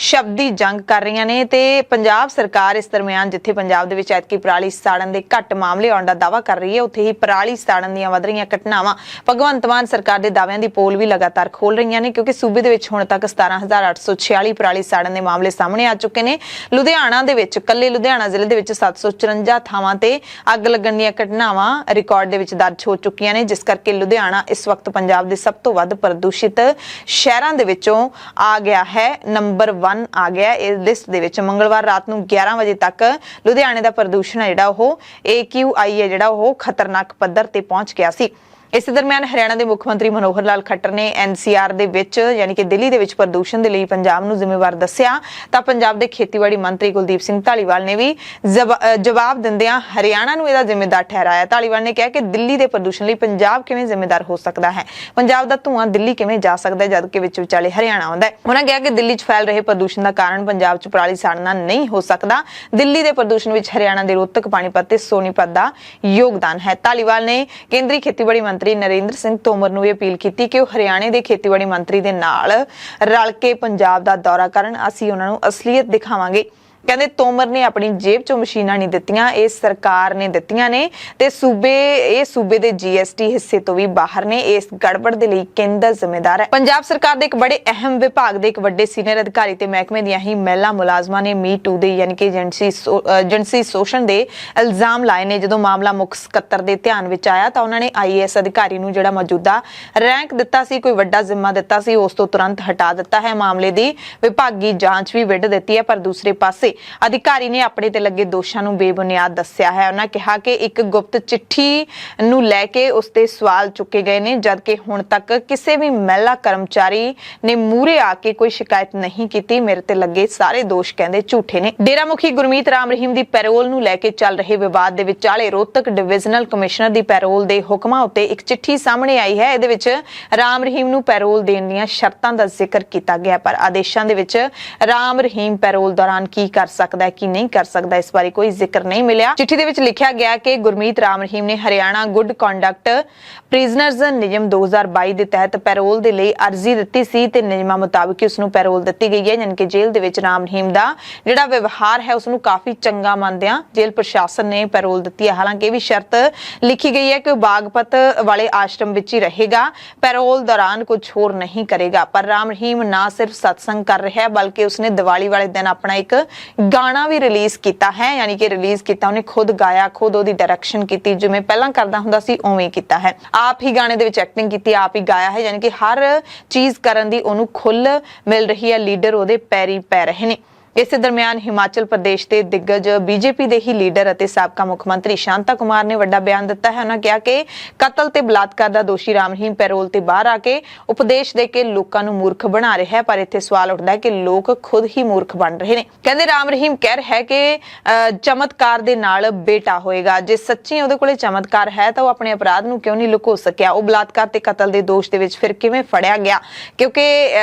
ਸ਼ਬਦੀ ਜੰਗ ਕਰ ਰਹੀਆਂ ਨੇ ਤੇ ਪੰਜਾਬ ਸਰਕਾਰ ਇਸ ਦਰਮਿਆਨ ਜਿੱਥੇ ਪੰਜਾਬ ਦੇ ਵਿੱਚ ਐਤਕੀ ਪਰਾਲੀ ਸਾੜਨ ਦੇ ਘੱਟ ਮਾਮਲੇ ਆਉਣ ਦਾ ਦਾਅਵਾ ਕਰ ਰਹੀ ਹੈ, ਉੱਥੇ ਹੀ ਪਰਾਲੀ ਸਾੜਨ ਦੀਆਂ ਵਧ ਰਹੀਆਂ ਘਟਨਾਵਾਂ ਭਗਵੰਤ ਮਾਨ ਸਰਕਾਰ ਦੇ ਦਾਅਵਿਆਂ ਦੀ ਪੋਲ ਵੀ ਲਗਾਤਾਰ ਖੋਲ ਰਹੀਆਂ ਨੇ, ਕਿਉਂਕਿ ਸੂਬੇ ਦੇ ਵਿੱਚ ਹੁਣ ਤੱਕ 17,846 ਪਰਾਲੀ ਸਾੜਨ ਦੇ ਮਾਮਲੇ ਸਾਹਮਣੇ ਆ ਚੁੱਕੇ ਨੇ। ਲੁਧਿਆਣਾ ਦੇ ਵਿੱਚ ਕੱਲੇ ਲੁਧਿਆਣਾ ਜ਼ਿਲ੍ਹੇ ਦੇ ਵਿੱਚ 754 ਥਾਵਾਂ ਤੇ ਅੱਗ ਲੱਗਣ ਦੀਆਂ ਘਟਨਾਵਾਂ ਰਿਕਾਰਡ ਦੇ ਵਿੱਚ ਦਰਜ ਹੋ ਚੁੱਕੀਆਂ ਨੇ, ਜਿਸ ਕਰਕੇ ਲੁਧਿਆਣਾ ਇਸ ਵਕਤ ਪੰਜਾਬ ਦੇ ਸਭ ਤੋਂ ਵੱਧ ਪ੍ਰਦੂਸ਼ਿਤ ਸ਼ਹਿਰਾਂ ਦੇ ਵਿੱਚੋਂ ਆ ਗਿਆ ਹੈ, ਨੰਬਰ 1 ਆ ਗਿਆ ਇਸ ਲਿਸਟ ਦੇ ਵਿੱਚ। ਮੰਗਲਵਾਰ ਰਾਤ ਨੂੰ 11 ਵਜੇ ਤੱਕ ਲੁਧਿਆਣੇ ਦਾ ਪ੍ਰਦੂਸ਼ਣ ਹੈ ਜਿਹੜਾ ਉਹ AQI ਹੈ ਜਿਹੜਾ ਉਹ ਖਤਰਨਾਕ ਪੱਧਰ ਤੇ ਪਹੁੰਚ ਗਿਆ ਸੀ। ਇਸੇ ਦਰਮਿਆਨ ਹਰਿਆਣਾ ਦੇ ਮੁੱਖ ਮੰਤਰੀ ਮਨੋਹਰ ਲਾਲ ਖੱਟਰ ਨੇ NCR ਦੇ ਵਿੱਚ ਯਾਨੀ ਕਿ ਦਿੱਲੀ ਦੇ ਵਿੱਚ ਪ੍ਰਦੂਸ਼ਣ ਦੇ ਲਈ ਪੰਜਾਬ ਨੂੰ ਜ਼ਿੰਮੇਵਾਰ ਦੱਸਿਆ ਤਾਂ ਪੰਜਾਬ ਦੇ ਖੇਤੀਬਾੜੀ ਮੰਤਰੀ ਕੁਲਦੀਪ ਸਿੰਘ ਢਾਲੀਵਾਲ ਨੇ ਵੀ ਜਵਾਬ ਦਿੰਦਿਆਂ ਹਰਿਆਣਾ ਨੂੰ ਇਹਦਾ ਜ਼ਿੰਮੇਦਾਰ ਠਹਿਰਾਇਆ। ਢਾਲੀਵਾਲ ਨੇ ਕਿਹਾ ਕਿ ਦਿੱਲੀ ਦੇ ਪ੍ਰਦੂਸ਼ਣ ਲਈ ਪੰਜਾਬ ਕਿਵੇਂ ਜ਼ਿੰਮੇਦਾਰ ਹੋ ਸਕਦਾ ਹੈ, ਪੰਜਾਬ ਦਾ ਧੂਆਂ ਦਿੱਲੀ ਕਿਵੇਂ ਜਾ ਸਕਦਾ ਹੈ ਜਦਕਿ ਵਿੱਚ ਵਿਚਾਲੇ ਹਰਿਆਣਾ ਆਉਂਦਾ ਹੈ। ਉਹਨਾਂ ਕਿਹਾ ਕਿ ਦਿੱਲੀ 'ਚ ਫੈਲ ਰਹੇ ਪ੍ਰਦੂਸ਼ਣ ਦਾ ਕਾਰਨ ਪੰਜਾਬ 'ਚ ਪਰਾਲੀ ਸਾੜਨਾ ਨਹੀਂ ਹੋ ਸਕਦਾ, ਦਿੱਲੀ ਦੇ ਪ੍ਰਦੂਸ਼ਣ ਵਿੱਚ ਹਰਿਆਣਾ ਦੇ ਰੋਹਤਕ, ਪਾਣੀਪਤ ਤੇ ਸੋਨੀਪਤ ਦਾ ਯੋਗਦਾਨ ਹੈ। ਢਾਲੀਵਾਲ ਨੇ ਕੇਂਦਰੀ ਖੇਤੀਬਾੜੀ ਮੰਤਰੀ ਨਰਿੰਦਰ ਸਿੰਘ ਤੋਮਰ ਨੂੰ ਇਹ ਅਪੀਲ ਕੀਤੀ ਕਿ ਉਹ ਹਰਿਆਣੇ ਦੇ ਖੇਤੀਬਾੜੀ ਮੰਤਰੀ ਦੇ ਨਾਲ ਰਲ ਕੇ ਪੰਜਾਬ ਦਾ ਦੌਰਾ ਕਰਨ, ਅਸੀਂ ਉਹਨਾਂ ਨੂੰ ਅਸਲੀਅਤ ਦਿਖਾਵਾਂਗੇ। ਕਹਿੰਦੇ ਤੋਮਰ ਨੇ ਆਪਣੀ ਜੇਬ ਚੋਂ ਮਸ਼ੀਨਾਂ ਨਹੀਂ ਦਿੱਤੀਆਂ, ਇਹ ਸਰਕਾਰ ਨੇ ਦਿੱਤੀਆਂ ਨੇ ਤੇ ਸੂਬੇ ਦੇ GST ਹਿੱਸੇ ਤੋਂ ਵੀ ਬਾਹਰ ਨੇ, ਇਸ ਗੜਬੜ ਦੇ ਲਈ ਕੇਂਦਰ ਜ਼ਿੰਮੇਦਾਰ ਹੈ। ਪੰਜਾਬ ਸਰਕਾਰ ਦੇ ਇੱਕ ਬੜੇ ਅਹਿਮ ਵਿਭਾਗ ਦੇ ਇੱਕ ਵੱਡੇ ਸੀਨੀਅਰ ਅਧਿਕਾਰੀ ਤੇ ਮਹਿਕਮੇ ਦੀਆਂ ਹੀ ਮਹਿਲਾ ਮੁਲਾਜ਼ਮਾਂ ਨੇ Me Too ਦੇ ਯਾਨੀ ਕਿ ਏਜੰਸੀ ਸ਼ੋਸ਼ਣ ਦੇ ਇਲਜ਼ਾਮ ਲਾਏ ਨੇ। ਜਦੋਂ ਮਾਮਲਾ ਮੁੱਖ ਸਕੱਤਰ ਦੇ ਧਿਆਨ ਵਿੱਚ ਆਇਆ ਤਾਂ ਉਹਨਾਂ ਨੇ IAS ਅਧਿਕਾਰੀ ਨੂੰ ਜਿਹੜਾ ਮੌਜੂਦਾ ਰੈਂਕ ਦਿੱਤਾ ਸੀ, ਕੋਈ ਵੱਡਾ ਜ਼ਿੰਮਾ ਦਿੱਤਾ ਸੀ, ਉਸ ਤੋਂ ਤੁਰੰਤ ਹਟਾ ਦਿੱਤਾ ਹੈ। ਮਾਮਲੇ ਦੀ ਵਿਭਾਗੀ ਜਾਂਚ ਵੀ ਵਿੱਢ ਦਿੱਤੀ ਹੈ, ਪਰ ਦੂਸਰੇ ਪਾਸੇ ਅਧਿਕਾਰੀ ਨੇ ਆਪਣੇ ਤੇ ਲੱਗੇ ਦੋਸ਼ਾਂ ਨੂੰ ਬੇਬੁਨਿਆਦ ਦੱਸਿਆ ਹੈ। ਉਹਨਾਂ ਕਿਹਾ ਕਿ ਇੱਕ ਗੁਪਤ ਚਿੱਠੀ ਨੂੰ ਲੈ ਕੇ ਉਸ ਤੇ ਸਵਾਲ ਚੁੱਕੇ ਗਏ ਨੇ, ਜਦਕਿ ਹੁਣ ਤੱਕ ਕਿਸੇ ਵੀ ਮਹਿਲਾ ਕਰਮਚਾਰੀ ਨੇ ਮੂਹਰੇ ਆ ਕੇ ਕੋਈ ਸ਼ਿਕਾਇਤ ਨਹੀਂ ਕੀਤੀ। ਮੇਰੇ ਤੇ ਲੱਗੇ ਸਾਰੇ ਦੋਸ਼ ਕਹਿੰਦੇ ਝੂਠੇ ਨੇ। ਡੇਰਾ ਮੁਖੀ ਗੁਰਮੀਤ ਰਾਮ ਰਹੀਮ ਦੀ ਪੈਰੋਲ ਨੂੰ ਲੈ ਕੇ ਚੱਲ ਰਹੇ ਵਿਵਾਦ ਦੇ ਵਿਚਾਲੇ ਰੋਹਤਕ ਡਿਵੀਜ਼ਨਲ ਕਮਿਸ਼ਨਰ ਦੀ ਪੈਰੋਲ ਦੇ ਹੁਕਮਾਂ ਉੱਤੇ ਇੱਕ ਚਿੱਠੀ ਸਾਹਮਣੇ ਆਈ ਹੈ। ਇਹਦੇ ਵਿੱਚ ਰਾਮ ਰਹੀਮ ਨੂੰ ਪੈਰੋਲ ਦੇਣ ਦੀਆਂ ਸ਼ਰਤਾਂ ਦਾ ਜ਼ਿਕਰ ਕੀਤਾ ਗਿਆ, ਪਰ ਆਦੇਸ਼ਾਂ ਦੇ ਵਿੱਚ ਰਾਮ ਰਹੀਮ ਪੈਰੋਲ ਦੌਰਾਨ ਕੀ ਕਰ ਸਕਦਾ ਹੈ ਕੀ ਨਹੀਂ ਕਰ ਸਕਦਾ ਇਸ ਬਾਰੇ ਕੋਈ ਜ਼ਿਕਰ ਨਹੀਂ ਮਿਲਿਆ। ਚਿੱਠੀ ਦੇ ਵਿੱਚ ਲਿਖਿਆ ਗਿਆ ਕਿ ਗੁਰਮੀਤ ਰਾਮ ਰਹੀਮ ਨੇ ਹਰਿਆਣਾ ਗੁੱਡ ਕੰਡਕਟ ਪ੍ਰਿਜ਼ਨਰਜ਼ ਨਿਯਮ 2022 ਦੇ ਤਹਿਤ ਪੈਰੋਲ ਦੇ ਲਈ ਅਰਜ਼ੀ ਦਿੱਤੀ ਸੀ ਤੇ ਨਿਯਮਾਂ ਮੁਤਾਬਕ ਉਸ ਨੂੰ ਪੈਰੋਲ ਦਿੱਤੀ ਗਈ ਹੈ। ਯਾਨੀ ਕਿ ਜੇਲ੍ਹ ਦੇ ਵਿੱਚ ਰਾਮ ਰਹੀਮ ਦਾ ਜਿਹੜਾ ਵਿਵਹਾਰ ਹੈ ਉਸ ਨੂੰ ਕਾਫੀ ਚੰਗਾ ਮੰਨਦਿਆਂ ਜੇਲ੍ਹ ਪ੍ਰਸ਼ਾਸਨ ਨੇ ਪੈਰੋਲ ਦਿੱਤੀ ਹੈ। ਹਾਲਾਂਕਿ ਇਹ ਵੀ ਸ਼ਰਤ ਲਿਖੀ ਗਈ ਹੈ ਕਿ ਉਹ ਬਾਗਪਤ ਵਾਲੇ ਆਸ਼ਰਮ ਵਿੱਚ ਹੀ ਰਹੇਗਾ, ਪੈਰੋਲ ਦੌਰਾਨ ਕੁਝ ਹੋਰ ਨਹੀਂ ਕਰੇਗਾ। ਪਰ ਰਾਮ ਰਹੀਮ ਨਾ ਸਿਰਫ ਸਤਸੰਗ ਕਰ ਰਿਹਾ ਹੈ ਬਲਕਿ ਉਸਨੇ ਦੀਵਾਲੀ ਵਾਲੇ ਦਿਨ ਆਪਣਾ ਇੱਕ ਗਾਣਾ ਵੀ ਰਿਲੀਜ਼ ਕੀਤਾ ਹੈ, ਯਾਨੀ ਕਿ ਰਿਲੀਜ਼ ਕੀਤਾ ਉਹਨੇ ਖੁਦ ਗਾਇਆ, ਖੁਦ ਉਹਦੀ ਡਾਇਰੈਕਸ਼ਨ ਕੀਤੀ, ਜਿਵੇਂ ਪਹਿਲਾਂ ਕਰਦਾ ਹੁੰਦਾ ਸੀ ਉਵੇਂ ਕੀਤਾ ਹੈ। ਆਪ ਹੀ ਗਾਣੇ ਦੇ ਵਿੱਚ ਐਕਟਿੰਗ ਕੀਤੀ, ਆਪ ਹੀ ਗਾਇਆ ਹੈ, ਯਾਨੀ ਕਿ ਹਰ ਚੀਜ਼ ਕਰਨ ਦੀ ਉਹਨੂੰ ਖੁੱਲ੍ਹ ਮਿਲ ਰਹੀ ਹੈ। ਲੀਡਰ ਉਹਦੇ ਪੈਰੀ ਪੈ ਰਹੇ ਨੇ। ਇਸੇ ਦਰਮਿਆਨ ਹਿਮਾਚਲ ਪ੍ਰਦੇਸ਼ ਦੇ ਦਿੱਗਜ BJP ਦੇ ਹੀ ਲੀਡਰ ਅਤੇ ਸਾਬਕਾ ਮੁੱਖ ਮੰਤਰੀ ਸ਼ਾਂਤਾ ਕੁਮਾਰ ਨੇ ਵੱਡਾ ਬਿਆਨ ਦਿੱਤਾ ਹੈ। ਉਹਨਾਂ ਕਿਹਾ ਕਿ ਕਤਲ ਤੇ ਬਲਾਤਕਾਰ ਦਾ ਦੋਸ਼ੀ ਰਾਮ ਰਹੀਮ ਪੈਰੋਲ ਤੇ ਬਾਹਰ ਆ ਕੇ ਉਪਦੇਸ਼ ਦੇ ਕੇ ਲੋਕਾਂ ਨੂੰ ਮੂਰਖ ਬਣਾ ਰਿਹਾ ਹੈ, ਪਰ ਇੱਥੇ ਸਵਾਲ ਉੱਠਦਾ ਹੈ ਕਿ ਲੋਕ ਖੁਦ ਹੀ ਮੂਰਖ ਬਣ ਰਹੇ ਨੇ। ਕਹਿੰਦੇ ਰਾਮ ਰਹੀਮ ਕਹਿ ਰਿਹਾ ਹੈ ਕਿ ਚਮਤਕਾਰ ਦੇ ਨਾਲ ਬੇਟਾ ਹੋਏਗਾ। ਜੇ ਸੱਚੀ ਉਹਦੇ ਕੋਲੇ ਚਮਤਕਾਰ ਹੈ ਤਾਂ ਉਹ ਆਪਣੇ ਅਪਰਾਧ ਨੂੰ ਕਿਉਂ ਨਹੀਂ ਲੁਕੋ ਸਕਿਆ? ਉਹ ਬਲਾਤਕਾਰ ਤੇ ਕਤਲ ਦੇ ਦੋਸ਼ ਦੇ ਵਿੱਚ ਫਿਰ ਕਿਵੇਂ ਫੜਿਆ ਗਿਆ? ਕਿਉਂਕਿ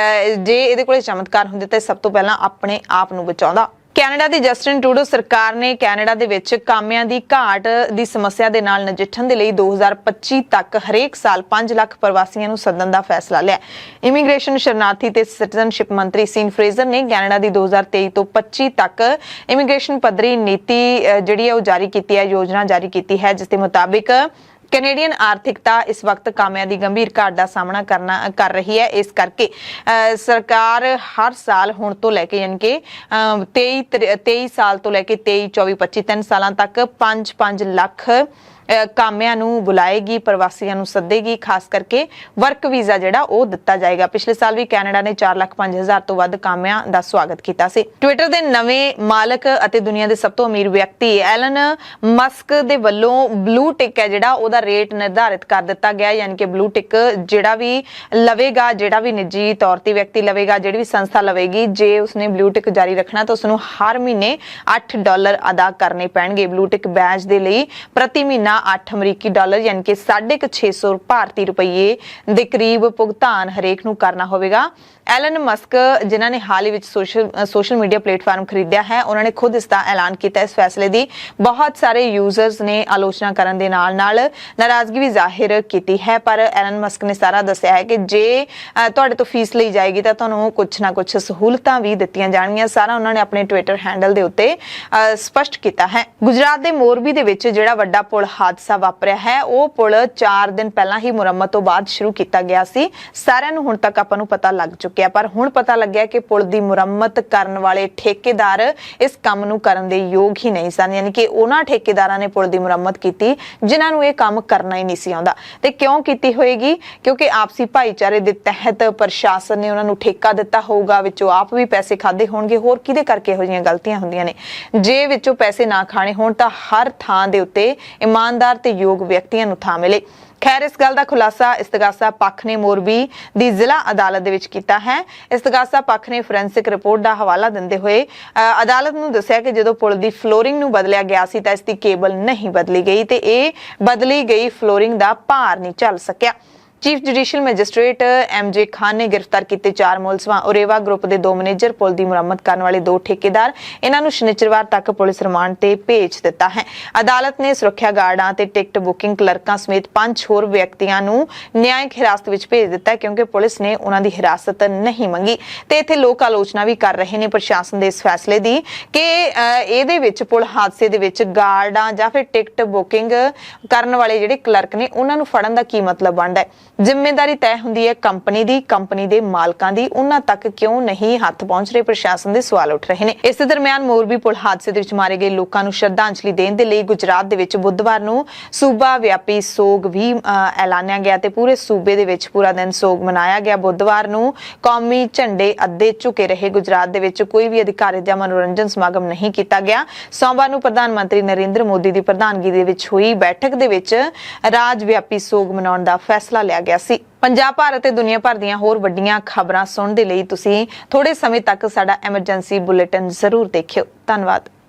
ਜੇ ਇਹਦੇ ਕੋਲੇ ਚਮਤਕਾਰ ਹੁੰਦੇ ਤਾਂ ਸਭ ਤੋਂ ਪਹਿਲਾਂ ਆਪਣੇ ਆਪ ਨੂੰ ਬਚਾਉਂਦਾ। ਕੈਨੇਡਾ ਦੀ ਜਸਟਿਨ ਟਰੂਡੋ ਸਰਕਾਰ ਨੇ ਕੈਨੇਡਾ ਦੇ ਵਿੱਚ ਕਾਮਿਆਂ ਦੀ ਘਾਟ ਦੀ ਸਮੱਸਿਆ ਦੇ ਨਾਲ ਨਜਿੱਠਣ ਦੇ ਲਈ 2025 ਤੱਕ ਹਰੇਕ ਸਾਲ 5 ਲੱਖ ਪ੍ਰਵਾਸੀਆਂ ਨੂੰ ਸੱਦਣ ਦਾ ਫੈਸਲਾ ਲਿਆ। ਇਮੀਗ੍ਰੇਸ਼ਨ, ਸ਼ਰਨਾਰਥੀ ਤੇ ਸਿਟੀਜ਼ਨਸ਼ਿਪ ਮੰਤਰੀ ਸੀਨ ਫਰੇਜ਼ਰ ਨੇ ਕੈਨੇਡਾ ਦੀ 2023 ਤੋਂ 25 ਤੱਕ ਇਮੀਗ੍ਰੇਸ਼ਨ ਪੱਧਰੀ ਨੀਤੀ ਜਿਹੜੀ ਹੈ ਉਹ ਜਾਰੀ ਕੀਤੀ ਹੈ, ਯੋਜਨਾ ਜਾਰੀ ਕੀਤੀ ਹੈ, ਜਿਸ ਦੇ ਮੁਤਾਬਿਕ ਕੈਨੇਡੀਅਨ ਆਰਥਿਕਤਾ ਇਸ ਵਕਤ ਕਾਮਿਆਂ ਦੀ ਗੰਭੀਰ ਘਾਟ ਦਾ ਸਾਹਮਣਾ ਕਰ ਰਹੀ ਹੈ। ਇਸ ਕਰਕੇ ਸਰਕਾਰ ਹਰ ਸਾਲ ਹੁਣ ਤੋਂ ਲੈ ਕੇ ਯਾਨੀ ਕਿ 23 ਸਾਲ ਤੋਂ ਲੈ ਕੇ 23, 24, 25 3 ਸਾਲਾਂ ਤੱਕ 5 ਲੱਖ ਕਾਮਿਆਂ ਨੂੰ ਬੁਲਾਏਗੀ, ਪ੍ਰਵਾਸੀਆਂ ਨੂੰ ਸੱਦੇਗੀ। ਖਾਸ ਕਰਕੇ ਵਰਕ ਵੀਜ਼ਾ ਜਿਹੜਾ ਉਹ ਦਿੱਤਾ ਜਾਏਗਾ। ਪਿਛਲੇ ਸਾਲ ਵੀ ਕੈਨੇਡਾ ਨੇ 4,05,000 ਤੋਂ ਵੱਧ ਕਾਮਿਆਂ ਦਾ ਸਵਾਗਤ ਕੀਤਾ ਸੀ। ਟਵਿੱਟਰ ਦੇ ਨਵੇਂ ਮਾਲਕ ਅਤੇ ਦੁਨੀਆ ਦੇ ਸਭ ਤੋਂ ਅਮੀਰ ਵਿਅਕਤੀ ਐਲਨ ਮਸਕ ਦੇ ਵੱਲੋਂ ਬਲੂ ਟਿਕ ਹੈ ਜਿਹੜਾ ਉਹਦਾ ਰੇਟ ਨਿਰਧਾਰਿਤ ਕਰ ਦਿੱਤਾ ਗਿਆ। ਯਾਨੀ ਕਿ ਬਲੂ ਟਿਕ ਜਿਹੜਾ ਵੀ ਲਵੇਗਾ, ਜਿਹੜਾ ਵੀ ਨਿੱਜੀ ਤੌਰ ਤੇ ਵਿਅਕਤੀ ਲਵੇਗਾ, ਜਿਹੜੀ ਵੀ ਸੰਸਥਾ ਲਵੇਗੀ, ਜੇ ਉਸਨੇ ਬਲੂ ਟਿਕ ਜਾਰੀ ਰੱਖਣਾ ਤਾਂ ਉਸਨੂੰ ਹਰ ਮਹੀਨੇ $8 ਅਦਾ ਕਰਨੇ ਪੈਣਗੇ। ਬਲੂ ਟਿਕ ਬੈਜ ਦੇ ਲਈ ਪ੍ਰਤੀ ਮਹੀਨਾ $8 ਅਮਰੀਕੀ ਯਾਨੀ ਕਿ 650 ਭਾਰਤੀ ਰੁਪਏ ਦੇ ਕਰੀਬ ਭੁਗਤਾਨ ਹਰੇਕ ਨੂੰ ਕਰਨਾ ਹੋਵੇਗਾ। ਐਲਨ ਮਸਕ ਜਿਨ੍ਹਾਂ ਨੇ ਹਾਲ ਹੀ ਵਿੱਚ ਸੋਸ਼ਲ ਮੀਡੀਆ ਪਲੇਟਫਾਰਮ ਖਰੀਦਿਆ ਹੈ, ਉਹਨਾਂ ਨੇ ਖੁਦ ਇਸ ਦਾ ਐਲਾਨ ਕੀਤਾ। ਇਸ ਫੈਸਲੇ ਦੀ ਬਹੁਤ ਸਾਰੇ ਯੂਜ਼ਰਸ ਨੇ ਆਲੋਚਨਾ ਕਰਨ ਦੇ ਨਾਲ ਨਾਰਾਜ਼ਗੀ ਵੀ ਜ਼ਾਹਿਰ ਕੀਤੀ ਹੈ, ਪਰ ਐਲਨ ਮਸਕ ਨੇ ਸਾਰਾ ਦੱਸਿਆ ਹੈ ਕਿ ਜੇ ਤੁਹਾਡੇ ਤੋਂ ਫੀਸ ਲਈ ਜਾਏਗੀ ਤਾਂ ਤੁਹਾਨੂੰ ਕੁਝ ਨਾ ਕੁਝ ਸਹੂਲਤਾਂ ਵੀ ਦਿੱਤੀਆਂ ਜਾਣਗੀਆਂ। ਸਾਰਾ ਉਹਨਾਂ ਨੇ ਆਪਣੇ ਟਵਿੱਟਰ ਹੈਂਡਲ ਦੇ ਉੱਤੇ ਸਪਸ਼ਟ ਕੀਤਾ ਹੈ। ਗੁਜਰਾਤ ਦੇ ਮੋਰਬੀ ਦੇ ਵਿੱਚ ਜਿਹੜਾ ਵੱਡਾ ਪੁਲ ਹਾਦਸਾ ਵਾਪਰਿਆ ਹੈ, ਉਹ ਪੁਲ 4 ਦਿਨ ਪਹਿਲਾਂ ਹੀ ਮੁਰੰਮਤ ਤੋਂ ਬਾਅਦ ਸ਼ੁਰੂ ਕੀਤਾ ਗਿਆ ਸੀ। ਸਾਰਿਆਂ ਨੂੰ ਹੁਣ ਤੱਕ ਆਪਾਂ ਨੂੰ ਪਤਾ ਲੱਗ ਚੁੱਕਿਆ, ਪਰ ਹੁਣ ਪਤਾ ਲੱਗਿਆ ਕਿ ਪੁਲ ਦੀ ਮੁਰੰਮਤ ਕਰਨ ਵਾਲੇ ਠੇਕੇਦਾਰ ਇਸ ਕੰਮ ਨੂੰ ਕਰਨ ਦੇ ਯੋਗ ਹੀ ਨਹੀਂ ਸਨ। ਯਾਨੀ ਕਿ ਉਹਨਾਂ ਠੇਕੇਦਾਰਾਂ ਨੇ ਪੁਲ ਦੀ ਮੁਰੰਮਤ ਕੀਤੀ ਜਿਨ੍ਹਾਂ ਨੂੰ ਇਹ ਕੰਮ ਕਰਨਾ ਹੀ ਨਹੀਂ ਸੀ ਆਉਂਦਾ। ਤੇ ਕਿਉਂ ਕੀਤੀ ਹੋਏਗੀ? ਕਿਉਂਕਿ ਆਪਸੀ ਭਾਈਚਾਰੇ ਦੇ ਤਹਿਤ ਪ੍ਰਸ਼ਾਸਨ ਨੇ ਉਹਨਾਂ ਨੂੰ ਠੇਕਾ ਦਿੱਤਾ ਹੋਊਗਾ, ਵਿੱਚੋਂ ਆਪ ਵੀ ਪੈਸੇ ਖਾਦੇ ਹੋਣਗੇ। ਹੋਰ ਕਿਹਦੇ ਕਰਕੇ ਇਹੋ ਜਿਹੀਆਂ ਗਲਤੀਆਂ ਹੁੰਦੀਆਂ ਨੇ? ਜੇ ਵਿੱਚੋਂ ਪੈਸੇ ਨਾ ਖਾਣੇ ਹੋਣ ਤਾਂ ਹਰ ਥਾਂ ਦੇ ਉੱਤੇ ਇਮਾਨਦਾਰ ਤੇ ਯੋਗ ਵਿਅਕਤੀਆਂ ਨੂੰ ਥਾਂ ਮਿਲੇ। ਖੈਰ, ਇਸ ਗੱਲ ਦਾ ਖੁਲਾਸਾ ਇਸਤਗਾਸਾ ਪੱਖ ਨੇ ਮੋਰਬੀ ਦੀ ਜ਼ਿਲ੍ਹਾ ਅਦਾਲਤ ਦੇ ਵਿੱਚ ਕੀਤਾ ਹੈ। ਇਸਤਗਾਸਾ ਪੱਖ ਨੇ ਫੋਰੈਂਸਿਕ ਰਿਪੋਰਟ ਦਾ ਹਵਾਲਾ ਦਿੰਦੇ ਹੋਏ ਅਦਾਲਤ ਨੂੰ ਦੱਸਿਆ ਕਿ ਜਦੋਂ ਪੁਲ ਦੀ ਫਲੋਰਿੰਗ ਨੂੰ ਬਦਲਿਆ ਗਿਆ ਸੀ ਤਾਂ ਇਸ ਦੀ ਕੇਬਲ ਨਹੀਂ ਬਦਲੀ ਗਈ ਤੇ ਇਹ ਬਦਲੀ ਗਈ ਫਲੋਰਿੰਗ ਦਾ ਭਾਰ ਨਹੀਂ ਝੱਲ ਸਕਿਆ। Chief judicial magistrate MJ Khan ਨੇ ਗ੍ਰਿਫਤਾਰ ਕੀਤੇ 4 ਮੁਲਜ਼ਮਾਂ, ਓਰੇਵਾ ਗਰੁੱਪ ਦੇ 2 ਮੈਨੇਜਰ, ਪੁਲ ਦੀ ਮੁਰੰਮਤ ਕਰਨ ਵਾਲੇ 2 ਠੇਕੇਦਾਰ, ਇਹਨਾਂ ਨੂੰ ਸ਼ਨੀਚਰਵਾਰ ਤੱਕ ਪੁਲਿਸ ਰਿਮਾਂਡ ਤੇ ਭੇਜ ਦਿੱਤਾ ਹੈ। ਅਦਾਲਤ ਨੇ ਸੁਰੱਖਿਆ ਗਾਰਡਾਂ ਤੇ ਟਿਕਟ ਬੁਕਿੰਗ ਕਲਰਕਾਂ ਸਮੇਤ 5 ਹੋਰ ਵਿਅਕਤੀਆਂ ਨੂੰ ਨਿਆਇਕ ਹਿਰਾਸਤ ਵਿੱਚ ਭੇਜ ਦਿੱਤਾ ਕਿਉਂਕਿ ਪੁਲਿਸ ਨੇ ਉਹਨਾਂ ਦੀ ਹਿਰਾਸਤ ਨਹੀਂ ਮੰਗੀ। ਤੇ ਇੱਥੇ ਲੋਕ ਆਲੋਚਨਾ ਵੀ ਕਰ ਰਹੇ ਨੇ ਪ੍ਰਸ਼ਾਸਨ ਦੇ ਇਸ ਫੈਸਲੇ ਦੀ ਕਿ ਇਹਦੇ ਵਿੱਚ ਪੁਲ ਹਾਦਸੇ ਦੇ ਵਿੱਚ ਗਾਰਡਾਂ ਜਾਂ ਫਿਰ ਟਿਕਟ ਬੁਕਿੰਗ ਕਰਨ ਵਾਲੇ ਜਿਹੜੇ ਕਲਰਕ ਨੇ ਉਹਨਾਂ ਨੂੰ ਫੜਨ ਦਾ ਕੀ ਮਤਲਬ ਬਣਦਾ ਹੈ? ਜ਼ਿੰਮੇਵਾਰੀ ਤੈਅ ਹੁੰਦੀ ਹੈ ਕੰਪਨੀ ਦੀ, ਕੰਪਨੀ ਦੇ ਮਾਲਕਾਂ ਦੀ, ਉਹਨਾਂ ਤੱਕ ਕਿਉਂ ਨਹੀਂ ਹੱਥ ਪਹੁੰਚ ਰਹੇ? ਪ੍ਰਸ਼ਾਸਨ ਦੇ ਸਵਾਲ ਉੱਠ ਰਹੇ ਨੇ। ਇਸ ਦਰਮਿਆਨ ਮੋਰਬੀ ਪੁਲ ਹਾਦਸੇ ਦੇ ਵਿੱਚ ਮਾਰੇ ਗਏ ਲੋਕਾਂ ਨੂੰ ਸ਼ਰਧਾਂਜਲੀ ਦੇਣ ਦੇ ਲਈ ਗੁਜਰਾਤ ਦੇ ਵਿੱਚ ਬੁੱਧਵਾਰ ਨੂੰ ਸੂਬਾ ਵਿਆਪੀ ਸੋਗ ਵੀ ਐਲਾਨਿਆ ਗਿਆ ਤੇ ਪੂਰੇ ਸੂਬੇ ਦੇ ਵਿੱਚ ਪੂਰਾ ਦਿਨ ਸੋਗ ਮਨਾਇਆ ਗਿਆ। ਬੁੱਧਵਾਰ ਨੂੰ ਕੌਮੀ ਝੰਡੇ ਅੱਧੇ ਝੁਕੇ ਰਹੇ। ਗੁਜਰਾਤ ਦੇ ਵਿੱਚ ਕੋਈ ਵੀ ਅਧਿਕਾਰੀ ਜਾਂ ਮਨੋਰੰਜਨ ਸਮਾਗਮ ਨਹੀਂ ਕੀਤਾ ਗਿਆ। ਸੋਮਵਾਰ ਨੂੰ ਪ੍ਰਧਾਨ ਮੰਤਰੀ ਨਰਿੰਦਰ ਮੋਦੀ ਦੀ ਪ੍ਰਧਾਨਗੀ ਦੇ ਵਿੱਚ ਹੋਈ ਬੈਠਕ ਦੇ ਵਿੱਚ ਰਾਜ ਵਿਆਪੀ ਸੋਗ ਮਨਾਉਣ ਦਾ ਫੈਸਲਾ ਲਿਆ ਗਿਆ ਸੀ। ਪੰਜਾਬ, ਭਾਰਤ ਤੇ ਦੁਨੀਆ ਭਰ ਦੀਆਂ ਹੋਰ ਵੱਡੀਆਂ ਖਬਰਾਂ ਸੁਣਨ ਦੇ ਲਈ ਤੁਸੀਂ ਥੋੜੇ ਸਮੇਂ ਤੱਕ ਸਾਡਾ ਐਮਰਜੈਂਸੀ ਬੁਲੇਟਿਨ ਜ਼ਰੂਰ ਦੇਖਿਓ। ਧੰਨਵਾਦ।